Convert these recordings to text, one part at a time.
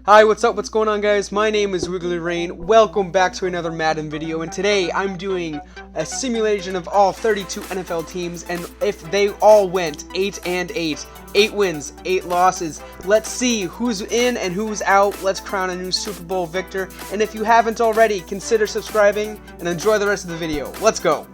Hi, what's up? What's going on, guys? My name is WigglyRain. Welcome back to another Madden video, and today I'm doing a simulation of all 32 NFL teams, and if they all went 8-8, 8 wins, 8 losses, let's see who's in and who's out. Let's crown a new Super Bowl victor, and if you haven't already, consider subscribing and enjoy the rest of the video. Let's go!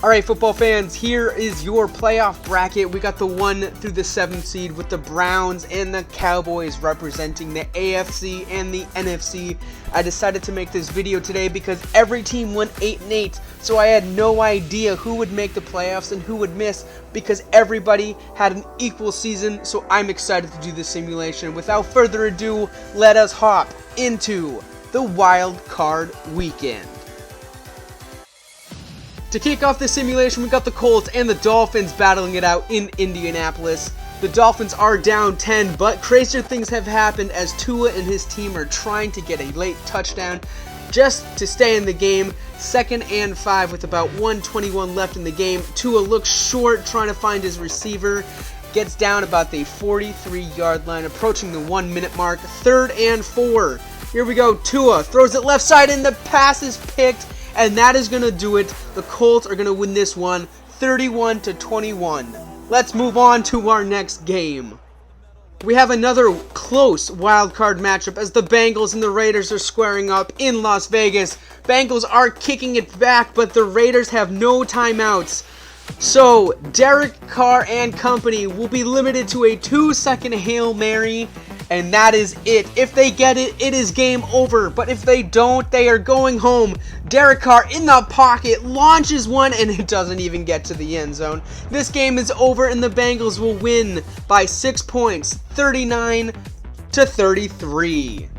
Alright, football fans, here is your playoff bracket. We got the 1 through the 7th seed with the Browns and the Cowboys representing the AFC and the NFC. I decided to make this video today because every team went 8-8, so I had no idea who would make the playoffs and who would miss because everybody had an equal season, so I'm excited to do this simulation. Without further ado, let us hop into the wild card weekend. To kick off this simulation, we got the Colts and the Dolphins battling it out in Indianapolis. The Dolphins are down 10, but crazier things have happened as Tua and his team are trying to get a late touchdown just to stay in the game. 2nd and 5 with about 1:21 left in the game. Tua looks short trying to find his receiver. Gets down about the 43-yard line, approaching the 1-minute mark. 3rd and 4. Here we go. Tua throws it left side and the pass is picked. And that is going to do it. The Colts are going to win this one 31-21. Let's move on to our next game. We have another close wild card matchup as the Bengals and the Raiders are squaring up in Las Vegas. Bengals are kicking it back, but the Raiders have no timeouts. So Derek Carr and company will be limited to a 2-second Hail Mary. And that is it. If they get it, it is game over. But if they don't, they are going home. Derek Carr in the pocket, launches one, and it doesn't even get to the end zone. This game is over, and the Bengals will win by 6 points, 39-33.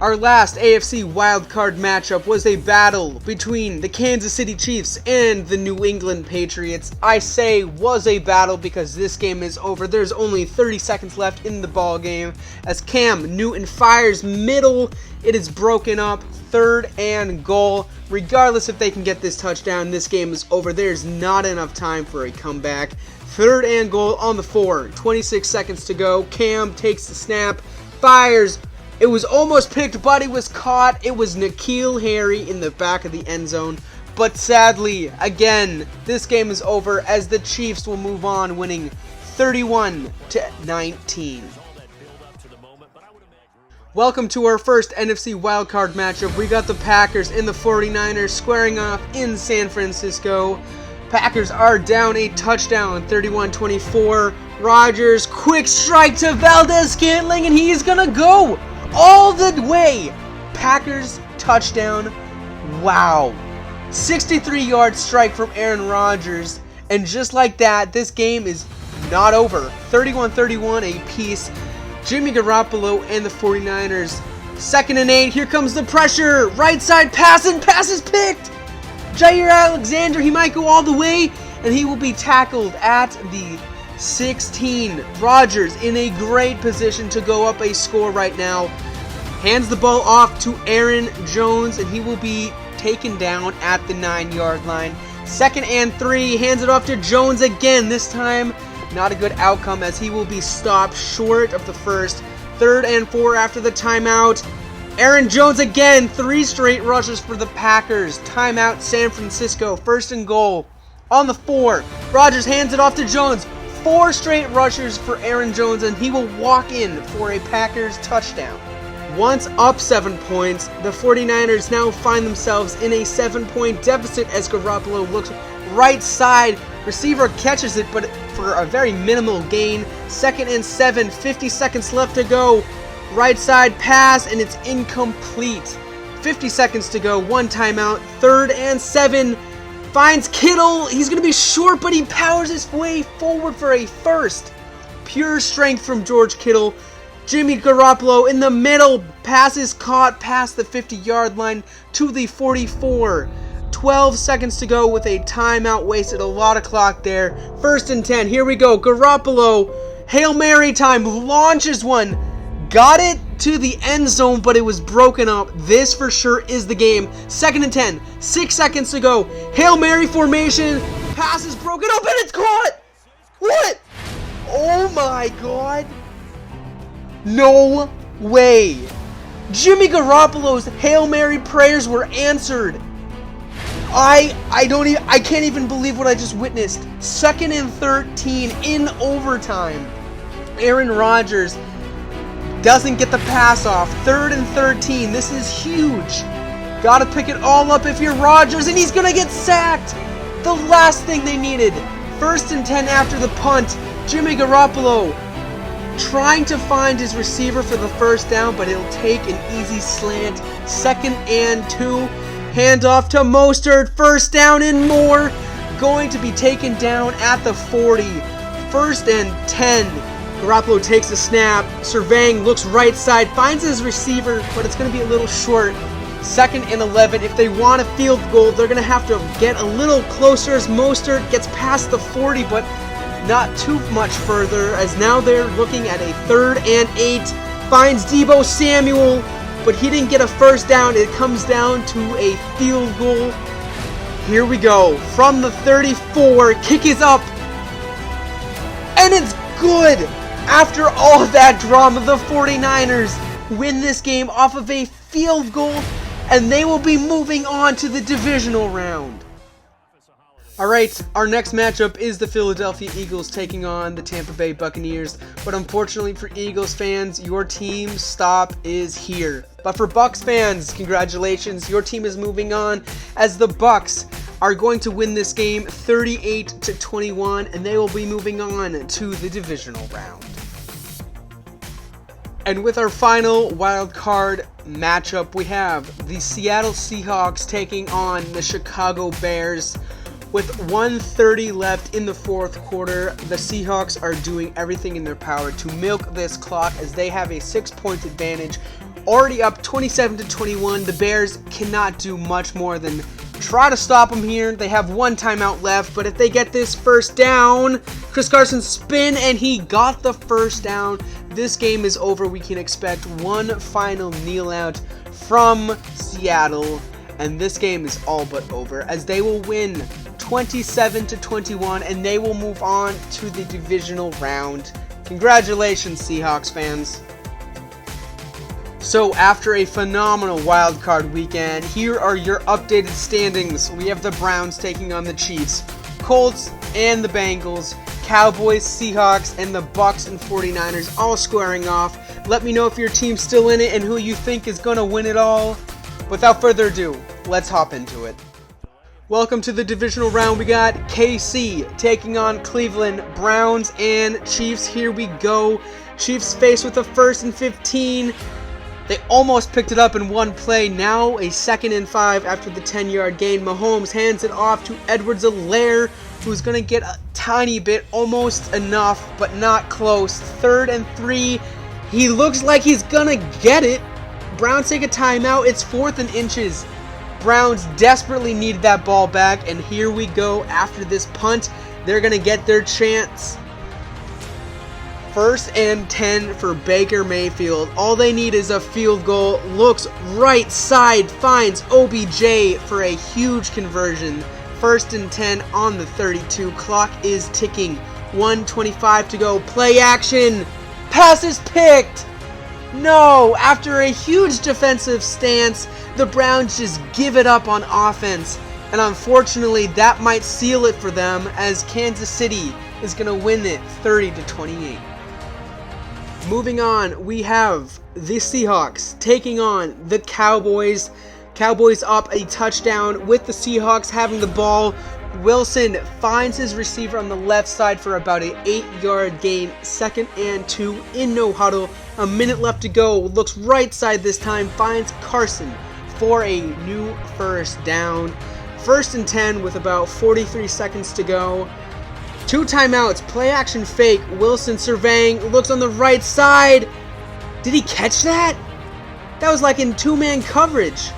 Our last AFC wildcard matchup was a battle between the Kansas City Chiefs and the New England Patriots. I say was a battle because this game is over. There's only 30 seconds left in the ball game as Cam Newton fires middle. It is broken up. 3rd and goal. Regardless if they can get this touchdown, this game is over. There's not enough time for a comeback. 3rd and goal on the 4. 26 seconds to go. Cam takes the snap, fires. It was almost picked, but it was caught. It was N'Keal Harry in the back of the end zone. But sadly, again, this game is over as the Chiefs will move on, winning 31-19. Welcome to our first NFC wildcard matchup. We got the Packers and the 49ers squaring off in San Francisco. Packers are down a touchdown, 31-24. Rodgers, quick strike to Valdez-Scantling, and he's gonna go all the way. Packers touchdown. Wow. 63-yard strike from Aaron Rodgers. And just like that, this game is not over. 31-31 apiece. Jimmy Garoppolo and the 49ers. 2nd and 8. Here comes the pressure. Right side pass, and pass is picked. Jair Alexander, he might go all the way, and he will be tackled at the 16. Rodgers in a great position to go up a score right now. Hands the ball off to Aaron Jones, and he will be taken down at the 9-yard line. 2nd and 3. Hands it off to Jones again. This time, not a good outcome as he will be stopped short of the first. 3rd and 4 after the timeout. Aaron Jones again. 3 straight rushes for the Packers. Timeout San Francisco. 1st and goal on the 4. Rodgers hands it off to Jones. 4 straight rushers for Aaron Jones, and he will walk in for a Packers touchdown. Once up 7 points, the 49ers now find themselves in a 7-point deficit as Garoppolo looks right side. Receiver catches it, but for a very minimal gain. 2nd and 7, 50 seconds left to go. Right side pass, and it's incomplete. 50 seconds to go, 1 timeout. 3rd and 7. Finds Kittle. He's going to be short, but he powers his way forward for a first. Pure strength from George Kittle. Jimmy Garoppolo in the middle. Pass is caught past the 50-yard line to the 44. 12 seconds to go with a timeout wasted. A lot of clock there. 1st and 10. Here we go. Garoppolo. Hail Mary time. Launches one. Got it to the end zone, but it was broken up. This for sure is the game. 2nd and 10. 6 seconds to go. Hail Mary formation. Pass is broken up, and it's caught. What? Oh my God. No way. Jimmy Garoppolo's Hail Mary prayers were answered. I can't even believe what I just witnessed. 2nd and 13 in overtime. Aaron Rodgers doesn't get the pass off. 3rd and 13. This is huge. Gotta pick it all up if you're Rodgers, and he's gonna get sacked. The last thing they needed. 1st and 10 after the punt. Jimmy Garoppolo trying to find his receiver for the first down, but he'll take an easy slant. 2nd and 2. Handoff to Mostert. 1st down and more. Going to be taken down at the 40. 1st and 10. Garoppolo takes a snap. Surveying, looks right side, finds his receiver, but it's going to be a little short. 2nd and 11. If they want a field goal, they're going to have to get a little closer as Mostert gets past the 40, but not too much further, as now they're looking at a 3rd and 8. Finds Deebo Samuel, but he didn't get a first down. It comes down to a field goal. Here we go. From the 34, kick is up. And it's good. After all of that drama, the 49ers win this game off of a field goal, and they will be moving on to the divisional round. Alright, our next matchup is the Philadelphia Eagles taking on the Tampa Bay Buccaneers, but unfortunately for Eagles fans, your team's stop is here. But for Bucs fans, congratulations, your team is moving on, as the Bucs are going to win this game 38-21, and they will be moving on to the divisional round. And with our final wild card matchup, we have the Seattle Seahawks taking on the Chicago Bears. With 1:30 left in the 4th quarter, the Seahawks are doing everything in their power to milk this clock, as they have a 6-point advantage. Already up 27-21, the Bears cannot do much more than try to stop them here. They have 1 timeout left, but if they get this first down, Chris Carson spin, and he got the first down. This game is over. We can expect one final kneel out from Seattle, and this game is all but over, as they will win 27-21, and they will move on to the divisional round. Congratulations, Seahawks fans. So after a phenomenal wildcard weekend, here are your updated standings. We have the Browns taking on the Chiefs, Colts and the Bengals, Cowboys, Seahawks, and the Bucs and 49ers all squaring off. Let me know if your team's still in it and who you think is going to win it all. Without further ado, let's hop into it. Welcome to the divisional round. We got KC taking on Cleveland, Browns and Chiefs. Here we go. Chiefs faced with a 1st and 15. They almost picked it up in one play. Now a 2nd and 5 after the 10-yard gain. Mahomes hands it off to Edwards-Helaire, who's going to get a tiny bit, almost enough, but not close. 3rd and 3. He looks like he's going to get it. Browns take a timeout. It's 4th and inches. Browns desperately needed that ball back, and here we go. After this punt, they're going to get their chance. 1st and 10 for Baker Mayfield. All they need is a field goal. Looks right side, finds OBJ for a huge conversion. 1st and 10 on the 32. Clock is ticking. 1:25 to go. Play action. Pass is picked. No, after a huge defensive stance, the Browns just give it up on offense. And unfortunately, that might seal it for them, as Kansas City is going to win it 30-28. Moving on, we have the Seahawks taking on the Cowboys. Cowboys up a touchdown with the Seahawks having the ball. Wilson finds his receiver on the left side for about an 8-yard gain. 2nd and 2 in no huddle. A minute left to go. Looks right side this time. Finds Carson for a new first down. 1st and 10 with about 43 seconds to go. 2 timeouts. Play action fake. Wilson surveying. Looks on the right side. Did he catch that? That was like in 2-man coverage.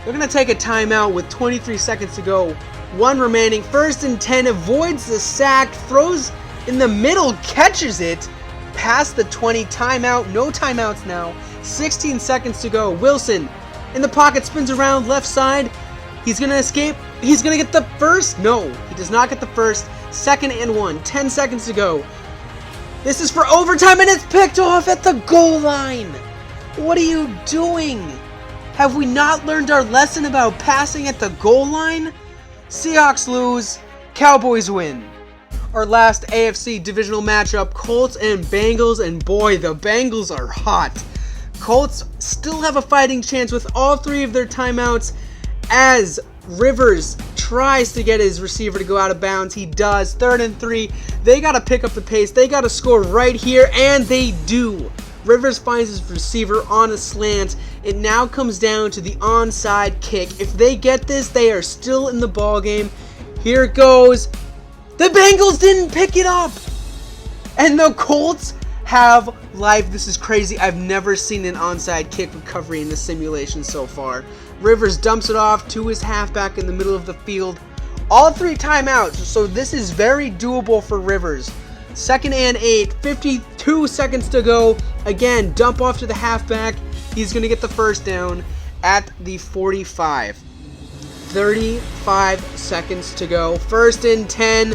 They're going to take a timeout with 23 seconds to go. 1 remaining. 1st and 10. Avoids the sack. Throws in the middle. Catches it. Past the 20. Timeout. No timeouts now. 16 seconds to go. Wilson in the pocket, spins around left side. He's going to escape. He's going to get the first. No, he does not get the first. 2nd and 1. 10 seconds to go. This is for overtime, and it's picked off at the goal line. What are you doing? Have we not learned our lesson about passing at the goal line? Seahawks lose, Cowboys win. Our last AFC divisional matchup, Colts and Bengals, and boy, the Bengals are hot. Colts still have a fighting chance with all 3 of their timeouts as Rivers tries to get his receiver to go out of bounds. He does. 3rd and 3. They got to pick up the pace. They got to score right here, and they do. Rivers finds his receiver on a slant. It now comes down to the onside kick. If they get this, they are still in the ball game. Here it goes. The Bengals didn't pick it up. And the Colts have life. This is crazy. I've never seen an onside kick recovery in this simulation so far. Rivers dumps it off to his halfback in the middle of the field. All 3 timeouts, so this is very doable for Rivers. 2nd and 8, 52 seconds to go. Again, dump off to the halfback. He's going to get the first down at the 45. 35 seconds to go. 1st and 10.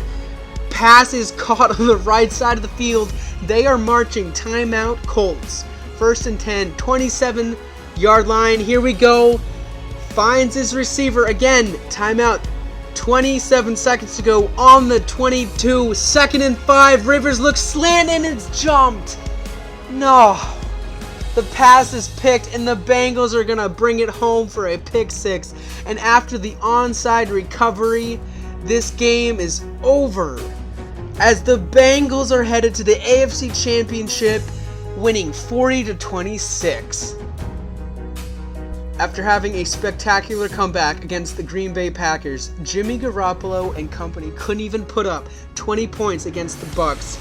Pass is caught on the right side of the field. They are marching. Timeout, Colts. 1st and 10, 27-yard line. Here we go. Finds his receiver again. Timeout. 27 seconds to go on the 22. 2nd and 5. Rivers looks slant and it's jumped. No. The pass is picked and the Bengals are going to bring it home for a pick 6. And after the onside recovery, this game is over, as the Bengals are headed to the AFC Championship, winning 40-26. After having a spectacular comeback against the Green Bay Packers, Jimmy Garoppolo and company couldn't even put up 20 points against the Bucs.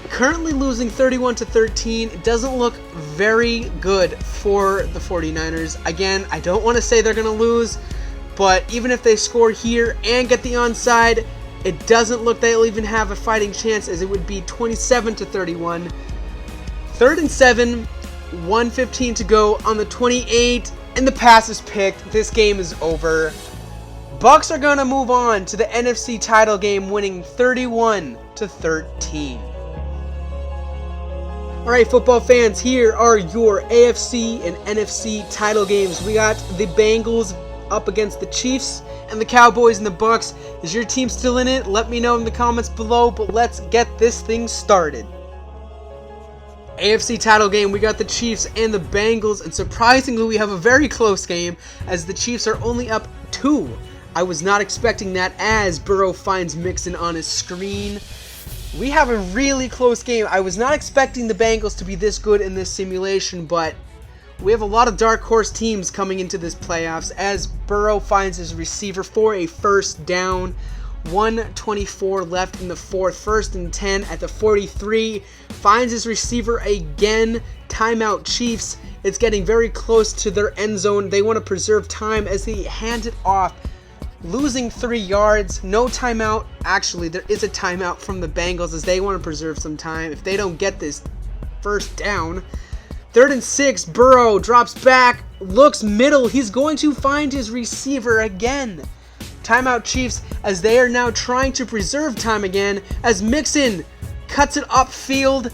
Currently losing 31-13, it doesn't look very good for the 49ers. Again, I don't want to say they're going to lose, but even if they score here and get the onside, it doesn't look they'll even have a fighting chance, as it would be 27-31. 3rd and 7, 1:15 to go on the 28, and the pass is picked. This game is over. Bucs are going to move on to the NFC title game, winning 31-13. Alright, football fans, here are your AFC and NFC title games. We got the Bengals up against the Chiefs and the Cowboys and the Bucs. Is your team still in it? Let me know in the comments below, but let's get this thing started. AFC title game, we got the Chiefs and the Bengals, and surprisingly we have a very close game as the Chiefs are only up 2. I was not expecting that, as Burrow finds Mixon on his screen. We have a really close game. I was not expecting the Bengals to be this good in this simulation, but we have a lot of dark horse teams coming into this playoffs, as Burrow finds his receiver for a first down. 1:24 left in the 4th. 1st and 10 at the 43. Finds his receiver again. Timeout, Chiefs. It's getting very close to their end zone. They want to preserve time as he hands it off, losing 3 yards. No timeout. Actually, there is a timeout from the Bengals, as they want to preserve some time if they don't get this first down. 3rd and 6. Burrow drops back, looks middle. He's going to find his receiver again. Timeout, Chiefs, as they are now trying to preserve time again, as Mixon cuts it upfield.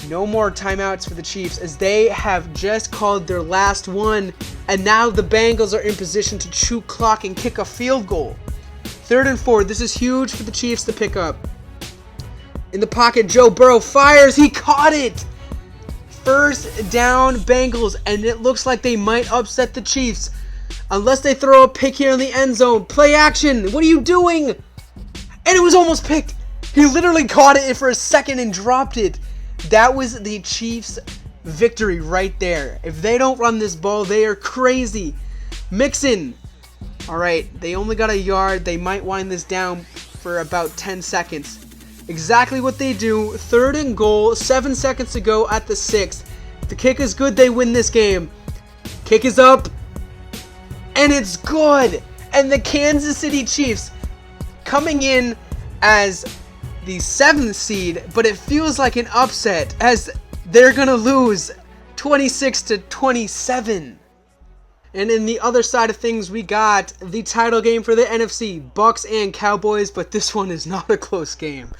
No more timeouts for the Chiefs, as they have just called their last one, and now the Bengals are in position to chew clock and kick a field goal. 3rd and 4. This is huge for the Chiefs to pick up. In the pocket, Joe Burrow fires. He caught it. First down, Bengals, and it looks like they might upset the Chiefs unless they throw a pick here in the end zone. Play action. What are you doing? And it was almost picked. He literally caught it for a second and dropped it. That was the Chiefs' victory right there. If they don't run this ball, they are crazy. Mixon. All right, they only got a yard. They might wind this down for about 10 seconds. Exactly what they do. 3rd and goal. 7 seconds to go at the 6th. If the kick is good, they win this game. Kick is up. And it's good. And the Kansas City Chiefs coming in as the 7th seed, but it feels like an upset, as they're going to lose 26-27. And in the other side of things, we got the title game for the NFC, Bucs and Cowboys, but this one is not a close game.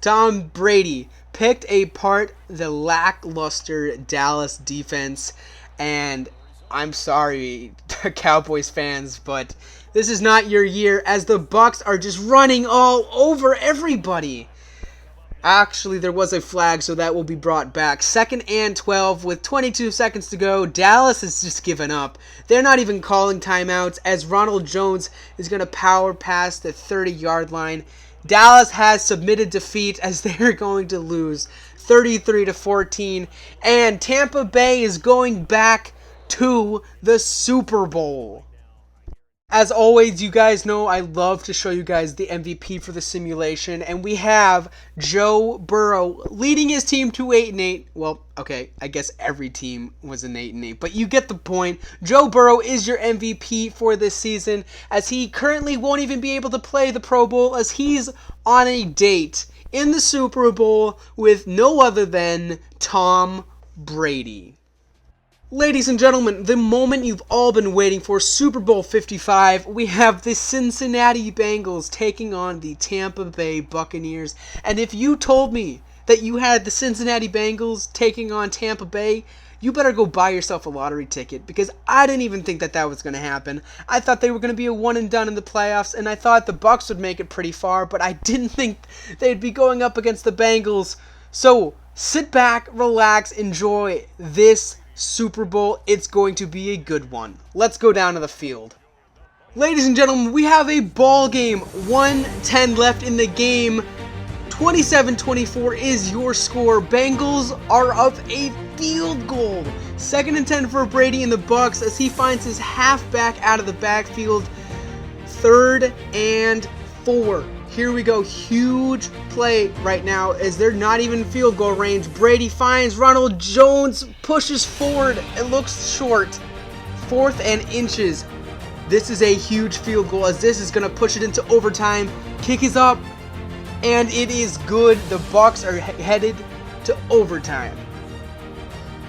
Tom Brady picked apart the lackluster Dallas defense, and I'm sorry, Cowboys fans, but this is not your year, as the Bucs are just running all over everybody. Actually, there was a flag, so that will be brought back. 2nd and 12 with 22 seconds to go. Dallas has just given up. They're not even calling timeouts, as Ronald Jones is going to power past the 30-yard line. Dallas has submitted defeat, as they're going to lose 33-14. And Tampa Bay is going back to the Super Bowl. As always, you guys know I love to show you guys the MVP for the simulation, and we have Joe Burrow leading his team to 8-8. Well, okay, I guess every team was an 8-8, but you get the point. Joe Burrow is your MVP for this season, as he currently won't even be able to play the Pro Bowl, as he's on a date in the Super Bowl with no other than Tom Brady. Ladies and gentlemen, the moment you've all been waiting for, Super Bowl 55, we have the Cincinnati Bengals taking on the Tampa Bay Buccaneers. And if you told me that you had the Cincinnati Bengals taking on Tampa Bay, you better go buy yourself a lottery ticket, because I didn't even think that that was going to happen. I thought they were going to be a one and done in the playoffs, and I thought the Bucs would make it pretty far, but I didn't think they'd be going up against the Bengals. So sit back, relax, enjoy this Super Bowl. It's going to be a good one. Let's go down to the field. Ladies and gentlemen, we have a ball game. 1:10 left in the game. 27-24 is your score. Bengals are up a field goal. 2nd and 10 for Brady in the Bucs, as he finds his halfback out of the backfield. 3rd and 4. Here we go. Huge play right now, as they're not even field goal range. Brady finds Ronald Jones, pushes forward. It looks short. 4th and inches. This is a huge field goal, as this is going to push it into overtime. Kick is up, and it is good. The Bucs are headed to overtime.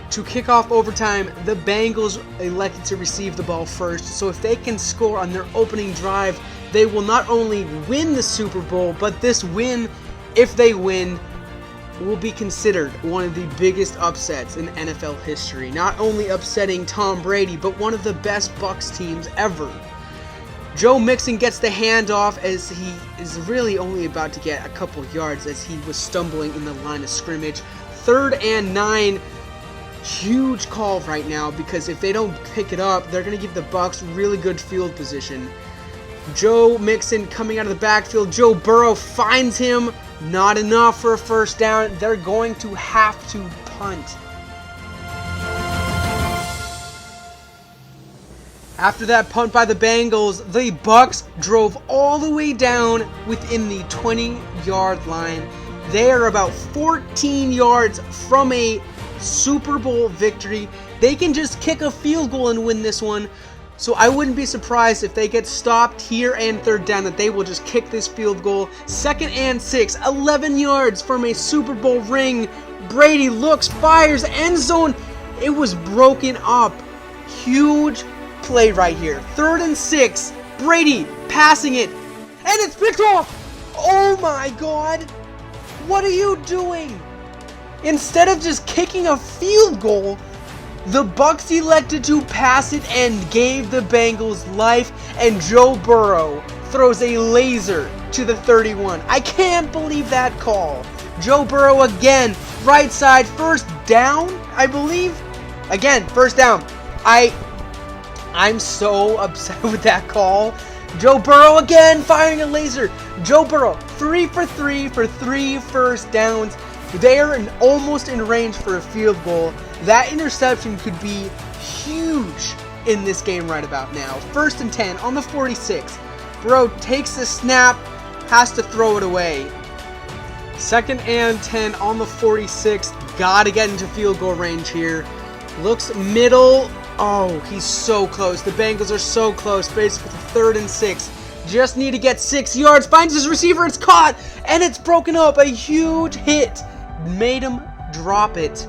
To kick off overtime, the Bengals elected to receive the ball first, so if they can score on their opening drive, they will not only win the Super Bowl, but this win, if they win, will be considered one of the biggest upsets in NFL history. Not only upsetting Tom Brady, but one of the best Bucs teams ever. Joe Mixon gets the handoff, as he is really only about to get a couple yards, as he was stumbling in the line of scrimmage. 3rd and 9. Huge call right now, because if they don't pick it up, they're going to give the Bucs really good field position. Joe Mixon coming out of the backfield. Joe Burrow finds him. Not enough for a first down. They're going to have to punt. After that punt by the Bengals, the Bucs drove all the way down within the 20-yard line. They are about 14 yards from a Super Bowl victory. They can just kick a field goal and win this one. So I wouldn't be surprised if they get stopped here and 3rd down, that they will just kick this field goal. 2nd and 6, 11 yards from a Super Bowl ring. Brady looks, fires, end zone. It was broken up. Huge play right here. 3rd and 6, Brady passing it, and it's picked off. Oh my God. What are you doing? Instead of just kicking a field goal, the Bucs elected to pass it and gave the Bengals life, and Joe Burrow throws a laser to the 31. I can't believe that call. Joe Burrow again, right side, 1st down, I believe. Again, 1st down. I'm so upset with that call. Joe Burrow again firing a laser. Joe Burrow 3 for 3 for 3 first downs. They are almost in range for a field goal. That interception could be huge in this game right about now. 1st and 10 on the 46. Burrow takes the snap, has to throw it away. 2nd and 10 on the 46. Gotta get into field goal range here. Looks middle. Oh, he's so close. The Bengals are so close. Basically 3rd and 6. Just need to get 6 yards. Finds his receiver. It's caught. And it's broken up. A huge hit made him drop it.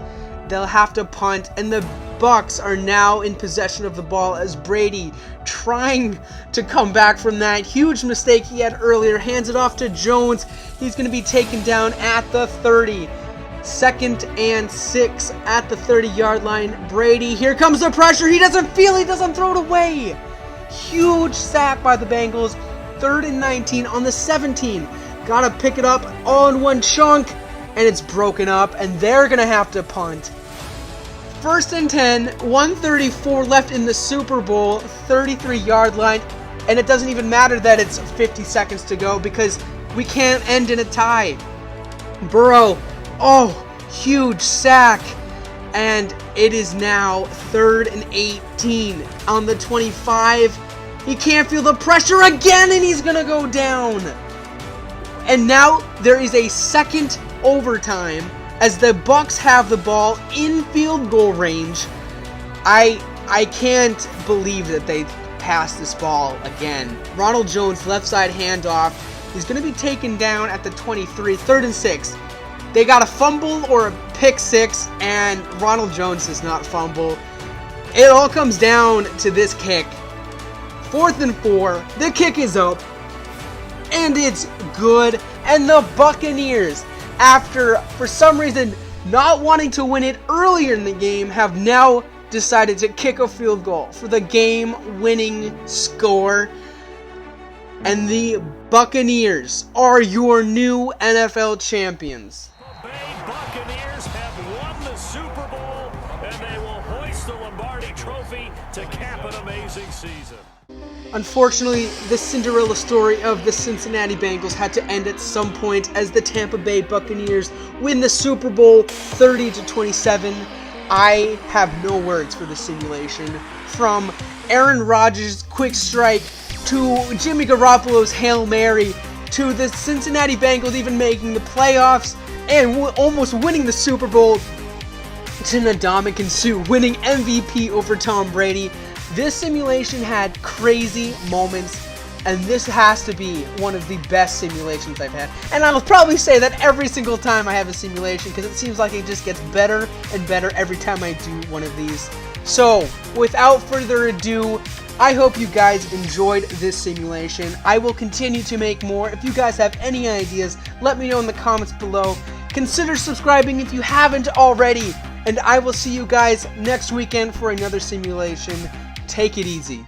They'll have to punt. And the Bucs are now in possession of the ball as Brady, trying to come back from that huge mistake he had earlier, hands it off to Jones. He's going to be taken down at the 30. 2nd and 6 at the 30-yard line. Brady, here comes the pressure. He doesn't feel it. He doesn't throw it away. Huge sack by the Bengals. 3rd and 19 on the 17. Gotta pick it up all in one chunk, and it's broken up, and they're gonna have to punt. 1st and 10, 1:34 left in the Super Bowl, 33-yard line, and it doesn't even matter that it's 50 seconds to go because we can't end in a tie. Burrow, huge sack, and it is now 3rd and 18 on the 25. He can't feel the pressure again, and he's gonna go down. And now there is a second overtime as the Bucs have the ball in field goal range. I can't believe that they passed this ball again. Ronald Jones, left side handoff. He's going to be taken down at the 23, 3rd and 6. They got a fumble or a pick six, and Ronald Jones does not fumble. It all comes down to this kick. 4th and 4. The kick is up, and it's good. And the Buccaneers, after for some reason not wanting to win it earlier in the game, have now decided to kick a field goal for the game-winning score. And the Buccaneers are your new NFL champions. The Bay Buccaneers have won the Super Bowl, and they will hoist the Lombardi Trophy to cap an amazing season. Unfortunately, the Cinderella story of the Cincinnati Bengals had to end at some point as the Tampa Bay Buccaneers win the Super Bowl 30-27. I have no words for the simulation. From Aaron Rodgers' quick strike to Jimmy Garoppolo's Hail Mary to the Cincinnati Bengals even making the playoffs and almost winning the Super Bowl to Ndamukong Suh winning MVP over Tom Brady. This simulation had crazy moments, and this has to be one of the best simulations I've had. And I'll probably say that every single time I have a simulation because it seems like it just gets better and better every time I do one of these. So, without further ado, I hope you guys enjoyed this simulation. I will continue to make more. If you guys have any ideas, let me know in the comments below. Consider subscribing if you haven't already, and I will see you guys next weekend for another simulation. Take it easy.